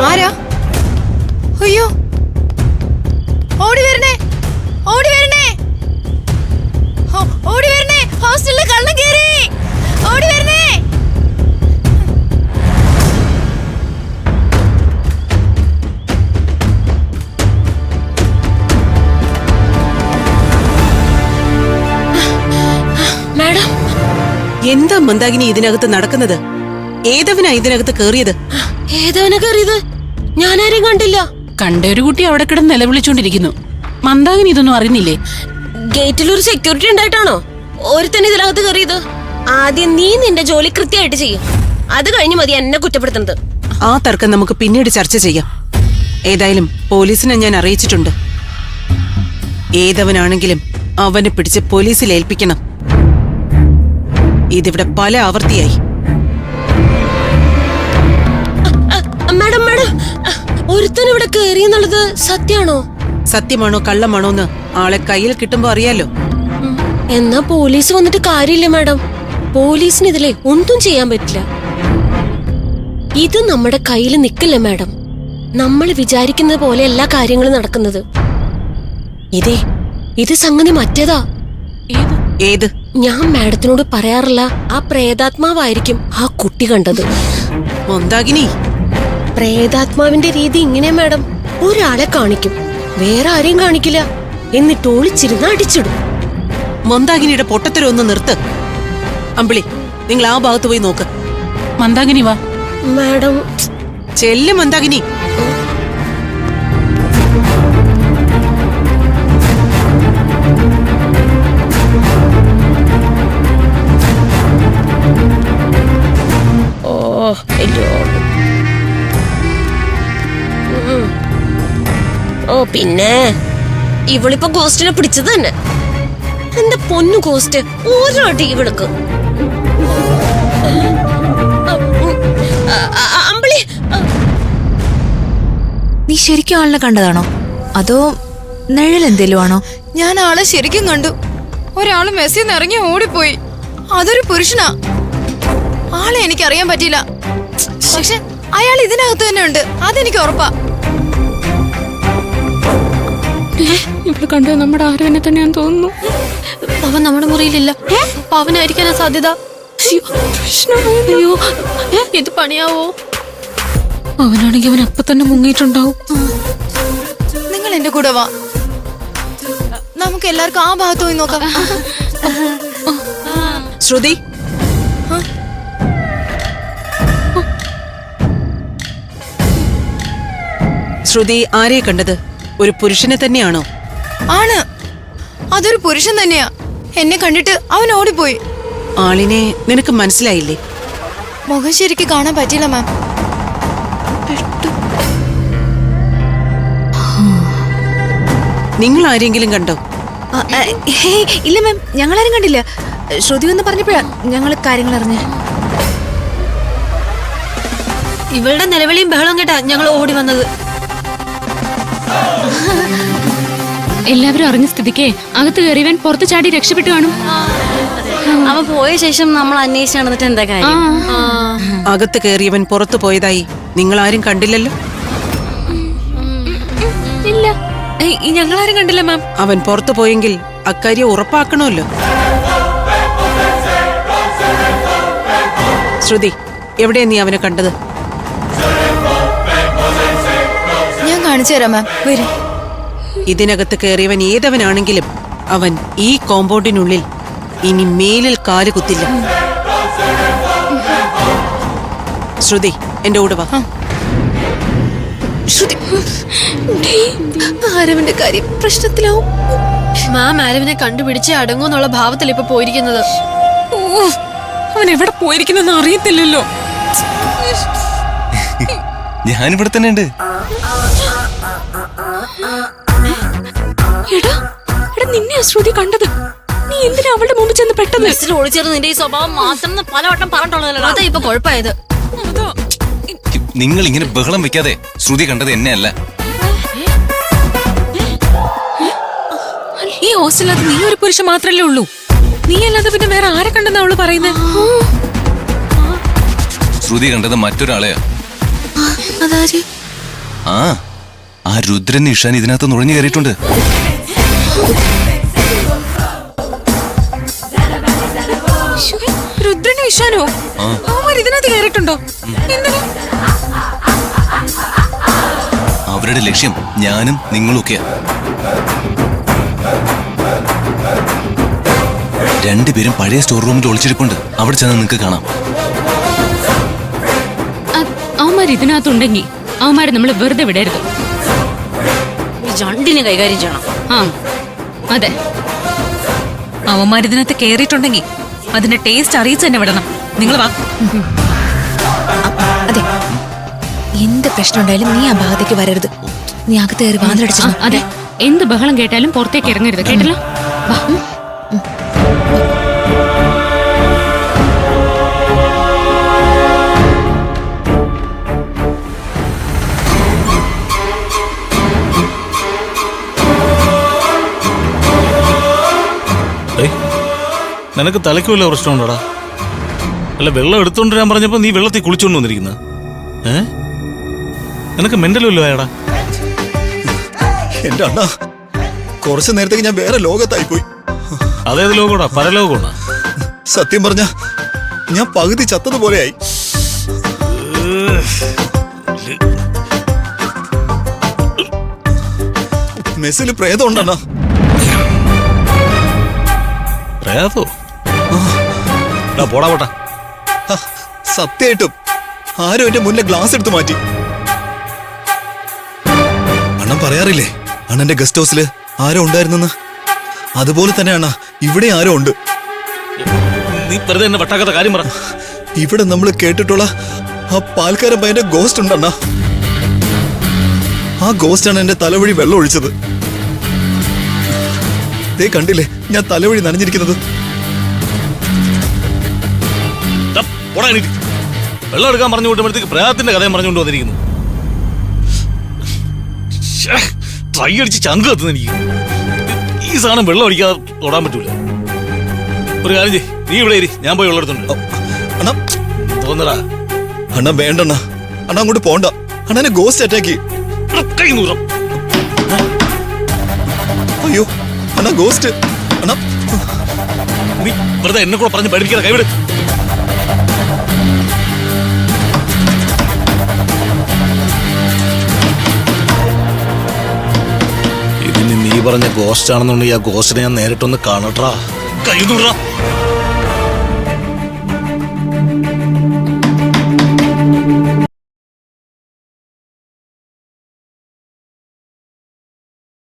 ആരാ? അയ്യോ, ഓടി വരണേ, ഓടി വരണേ, ഓടി വരണേ, ഹോസ്റ്റലിൽ കള്ളം കേറി, ഓടി വരണേ. മാഡം, എന്താ മന്ദാകിനി ഇതിനകത്ത് നടക്കുന്നത്? ഏതവനാ ഇതിനകത്ത് കേറിയത്? ഏതവനാ കേറിയത്? ഞാനാരെയും കണ്ടില്ല. കണ്ട ഒരു കുട്ടി അവിടെ കിടന്ന് നിലവിളിച്ചോണ്ടിരിക്കുന്നു. മന്ദാകിനി ഇതൊന്നും അറിയുന്നില്ലേ? ഗേറ്റിൽ ഒരു സെക്യൂരിറ്റി ഉണ്ടായിട്ടാണോ ഒരുത്തന്നെ ഇതിനകത്ത് കയറിയത്? ആദ്യം നീ നിന്റെ ജോലി കൃത്യമായിട്ട് ചെയ്യും, അത് കഴിഞ്ഞ് മതി എന്നെ കുറ്റപ്പെടുത്തുന്നത്. ആ തർക്കം നമുക്ക് പിന്നീട് ചർച്ച ചെയ്യാം. ഏതായാലും പോലീസിനെ ഞാൻ അറിയിച്ചിട്ടുണ്ട്. ഏതവനാണെങ്കിലും അവനെ പിടിച്ച് പോലീസിൽ ഏൽപ്പിക്കണം. ഇതിവിടെ പല ആവർത്തിയായി. മാഡം, മാഡം, ഒരുത്തൻ ഇവിടെ കയറിയെന്നുള്ളത് സത്യാണോ? സത്യമാണോ കള്ളമാണോ എന്ന് ആളെ കയ്യിൽ കിട്ടുമ്പോ അറിയാലോ. എന്നാ പോലീസ് വന്നിട്ട് കാര്യമില്ല മാഡം. പോലീസിന് ഇതിലെ ഒന്നും ചെയ്യാൻ പറ്റില്ല. ഇത് നമ്മുടെ കയ്യിൽ നിൽക്കില്ല മാഡം. നമ്മൾ വിചാരിക്കുന്നത് പോലെ എല്ലാ കാര്യങ്ങളും നടക്കുന്നത്. ഇത് സംഗതി മറ്റേതാ. ഏത്? ഞാൻ മാഡത്തിനോട് പറയാറില്ല, ആ പ്രേതാത്മാവായിരിക്കും ആ കുട്ടി കണ്ടത്. മന്ദാകിനി, പ്രേതാത്മാവിന്റെ രീതി ഇങ്ങനെ മാഡം. ഒരാളെ കാണിക്കും, വേറെ ആരെയും കാണിക്കില്ല, എന്നിട്ട് ഒളിച്ചിരുന്ന് അടിച്ചിടും. മന്ദാകിനിയുടെ പൊട്ടത്തരം ഒന്ന് നിർത്ത്. അമ്പിളി, നിങ്ങൾ ആ ഭാഗത്ത് പോയി നോക്ക്. മന്ദാകിനി വാ. മാഡം, ചെല്ല് മന്ദാകിനി. ഓ പിന്നെ ഇവളിപ്പോ ഗോസ്റ്റിനെ പിടിച്ചത് തന്നെ. എന്റെ പൊന്നു ഗോസ്റ്റ്, ഓരോ ടീം എടുക്കും. അമ്പിളി, നീ ശരിക്കും ആളിനെ കണ്ടതാണോ അതോ നിഴൽ എന്തേലും ആണോ? ഞാൻ ആളെ ശരിക്കും കണ്ടു. ഒരാള് മെസ്സിന്ന് ഇറങ്ങി ഓടിപ്പോയി. അതൊരു പുരുഷനാ. ആളെ എനിക്കറിയാൻ പറ്റിയില്ല, പക്ഷെ അയാൾ ഇതിനകത്ത് തന്നെ ഉണ്ട്, അതെനിക്ക് ഉറപ്പാ. ഇവിടെ കണ്ടത് നമ്മുടെ ആരോനെ തന്നെയാന്ന് തോന്നുന്നു. അവൻ നമ്മുടെ മുറിയിലില്ല. അവനായിരിക്കാനാ സാധ്യത. അയ്യോ, ഇത് പണിയാവോ? അവനാണെങ്കിൽ അവൻ അപ്പൊ തന്നെ മുങ്ങിയിട്ടുണ്ടാവും. നിങ്ങൾ എന്റെ കൂടെ വാ, നമുക്ക് എല്ലാവർക്കും ആ ഭാഗത്ത് പോയി നോക്കാം. ശ്രുതി, ശ്രുതി ആരെയെ കണ്ടത്? ഒരു പുരുഷനെ തന്നെയാണോ? ആണ്, അതൊരു പുരുഷൻ തന്നെയാ. എന്നെ കണ്ടിട്ട് അവൻ ഓടിപ്പോയി. ആളിനെ നിനക്ക് മനസ്സിലായില്ലേ? മുഖം ശരിക്ക് കാണാൻ പറ്റില്ല മാം. നിങ്ങൾ ആരെങ്കിലും കണ്ടോ? ഇല്ല മാം, ഞങ്ങളാരും കണ്ടില്ല. ശ്രുതി ഒന്ന് പറഞ്ഞപ്പോഴാ ഞങ്ങൾ കാര്യങ്ങൾ അറിഞ്ഞ. ഇവളുടെ നിലവിളിയും ബഹളം കേട്ടാ ഞങ്ങൾ ഓടി വന്നത്. എല്ലാവരും അറിഞ്ഞ സ്ഥിതിക്ക് അകത്ത് കയറിയവൻ പുറത്ത് ചാടി രക്ഷപ്പെട്ടു കാണും. അവൻ പോയ ശേഷം നമ്മൾ അന്വേഷിച്ച് നടന്നിട്ട് എന്താ കാര്യം? അകത്ത് കയറിയവൻ പുറത്തു പോയതായി നിങ്ങൾ ആരും കണ്ടില്ലല്ലോ? ഇല്ല, ഞങ്ങളാരും കണ്ടില്ല മാം. അവൻ പുറത്തു പോയെങ്കിൽ അക്കാര്യം ഉറപ്പാക്കണമല്ലോ. ശ്രുതി, എവിടെയാ നീ അവനെ കണ്ടത്? ഞാൻ കാണിച്ചു തരാം മാം, വരും. ഇതിനകത്ത് കയറിയവൻ ഏതവനാണെങ്കിലും അവൻ ഈ കോമ്പൗണ്ടിനുള്ളിൽ ഇനി മേലിൽ കാല് കുത്തില്ല. ശ്രുതി, എന്റെ കൂടെ വാ. ആരവന്റെ കാര്യം പ്രശ്നത്തിലാവും. മാം ആരവനെ കണ്ടുപിടിച്ച് അടങ്ങുന്നുള്ള ഭാവത്തിൽ ഇപ്പൊ പോയിരിക്കുന്നത്. അവൻ എവിടെ പോയിരിക്കുന്നെന്ന് അറിയത്തില്ലല്ലോ. ഞാനിവിടെ തന്നെ ഉണ്ട്. എടാ, നിന്നെ ശ്രുതി കണ്ടത്. നീ എന്തിനാ അവളുടെ മുമ്പിൽ ചെന്ന് പെട്ടെന്ന്? ഒളിച്ചേർന്ന് നിന്റെ ഈ സ്വഭാവം മാത്രം പലവട്ടം പറഞ്ഞിട്ടുള്ളതല്ലോ. അതാ ഇപ്പൊ കുഴപ്പമായത്. നിങ്ങൾ ഇങ്ങനെ ബഹളം വെക്കാതെ. ശ്രുതി കണ്ടത് എന്നെ അല്ല. ഈ ഹോസ്റ്റലിനകത്ത് നീ ഒരു പുരുഷൻ മാത്രല്ലേ ഉള്ളൂ. നീ അല്ലാതെ പിന്നെ വേറെ ആരെ കണ്ടെന്ന് അവള് പറയുന്നത്? ശ്രുതി കണ്ടത് മറ്റൊരാളെയാ. അതാര്? ആ രുദ്രൻ ഇഷാൻ ഇതിനകത്ത് നുഴഞ്ഞു കയറിയിട്ടുണ്ട്. രുദ്രനും ഇഷാനോ? അവന്മാർ ഇതിനകത്ത് കയറിയിട്ടുണ്ടോ? എന്തിനാ? അവരുടെ ലക്ഷ്യം ഞാനും നിങ്ങളൊക്കെയാ. രണ്ടുപേരും പഴയ സ്റ്റോർ റൂമിൽ ഒളിച്ചിരിപ്പുണ്ട്. അവിടെ ചെന്ന് നിങ്ങൾക്ക് കാണാം. അവന്മാർ ഇതിനകത്തുണ്ടെങ്കിൽ അവന്മാരെ നമ്മൾ വെറുതെ വിടരുത്. രണ്ടിനെ കൈകാര്യം ചെയ്യണം. ആ അതെ, അവന്മാർ ഇതിനകത്ത് കയറിയിട്ടുണ്ടെങ്കിൽ അതിന്റെ ടേസ്റ്റ് അറിയിച്ച് തന്നെ വിടണം. നിങ്ങൾ വാ. അതെ, എന്ത് പ്രശ്നം ഉണ്ടായാലും നീ ആ ഭാഗത്തേക്ക് വരരുത്. നീ അകത്ത് കയറി വാതിലടിച്ചു. അതെ, എന്ത് ബഹളം കേട്ടാലും പുറത്തേക്ക് ഇറങ്ങരുത്, കേട്ടല്ലോ? വാ. നിനക്ക് തലയ്ക്ക് വല്ല പ്രശ്നമുണ്ടോടാ? അല്ല, വെള്ളം എടുത്തോണ്ട് ഞാൻ പറഞ്ഞപ്പോ നീ വെള്ളത്തിൽ കുളിച്ചോണ്ട് വന്നിരിക്കുന്ന നിനക്ക് മെന്റൽ വല്ലോ ആയടാ? എന്റെ അണ്ണ, കുറച്ചു നേരത്തേക്ക് ഞാൻ വേറെ ലോകത്തായി പോയി. അതേത് ലോകോടാ? പരലോകോടാ? സത്യം പറഞ്ഞ ഞാൻ പകുതി ചത്തതുപോലെയായി. മെസ്സിൽ പ്രേതം ഉണ്ടണ്ണ. പ്രേതോ? പോടാ പോട്ടാ. സത്യമായിട്ടും ആരും എന്റെ മുന്നിലെ ഗ്ലാസ് എടുത്തു മാറ്റി. അണ്ണൻ പറയാറില്ലേ അണ്ണന്റെ ഗസ്റ്റ് ഹൗസില് ആരോ ഉണ്ടായിരുന്നെന്ന്? അതുപോലെ തന്നെ അണ്ണ ഇവിടെ ആരോ ഉണ്ട്. നീ വെറുതെ എന്നെ വട്ടാക്കാത്ത കാര്യം പറ. ഇവിടെ നമ്മൾ കേട്ടിട്ടുള്ള ആ പാൽക്കാരൻ പയ്യന്റെ ഗോസ്റ്റ് ഉണ്ടണ്ണ. ആ ഗോസ്റ്റാണ് എന്റെ തലവഴി വെള്ളം ഒഴിച്ചത്. ദേ കണ്ടില്ലേ ഞാൻ തലവഴി നനഞ്ഞിരിക്കുന്നത്? വെള്ളം എടുക്കാൻ പറഞ്ഞു വിട്ടുമ്പോഴത്തേക്ക് പ്രേതത്തിന്റെ കഥയും പറഞ്ഞുകൊണ്ട് വന്നിരിക്കുന്നു. ട്രൈ അടിച്ച് ചങ്ക് കത്തുന്ന എനിക്ക്. ഈ സാധനം വെള്ളം അടിക്കാതെ തൊടാൻ പറ്റൂല. ഒരു കാര്യം ചെയ്യ്, നീ ഇവിടെ ഇരി, ഞാൻ പോയി വെള്ളം എടുത്തുണ്ട്. അണ്ണാ തോന്നടാ? അണ്ണാ വേണ്ടണ്ണ, അണ്ണാ അങ്ങോട്ട് പോണ്ട. അണ്ണനെ ഗോസ്റ്റ് അറ്റാക്ക്. കൈ നൂറം. അയ്യോ അണ്ണാ ഗോസ്റ്റ്. അണ്ണാ നീ വെറുതെ എന്നെ കൂടെ പറഞ്ഞ് പഠിപ്പിക്കാതെ കൈവിട്. ഇതിന് നീ പറഞ്ഞ ഗോസ്റ്റ് ആണെന്നുണ്ടെങ്കിൽ ആ ഗോസ്റ്റിനെ ഞാൻ നേരിട്ടൊന്ന് കാണട്ടാ. കൈ നൂറാ.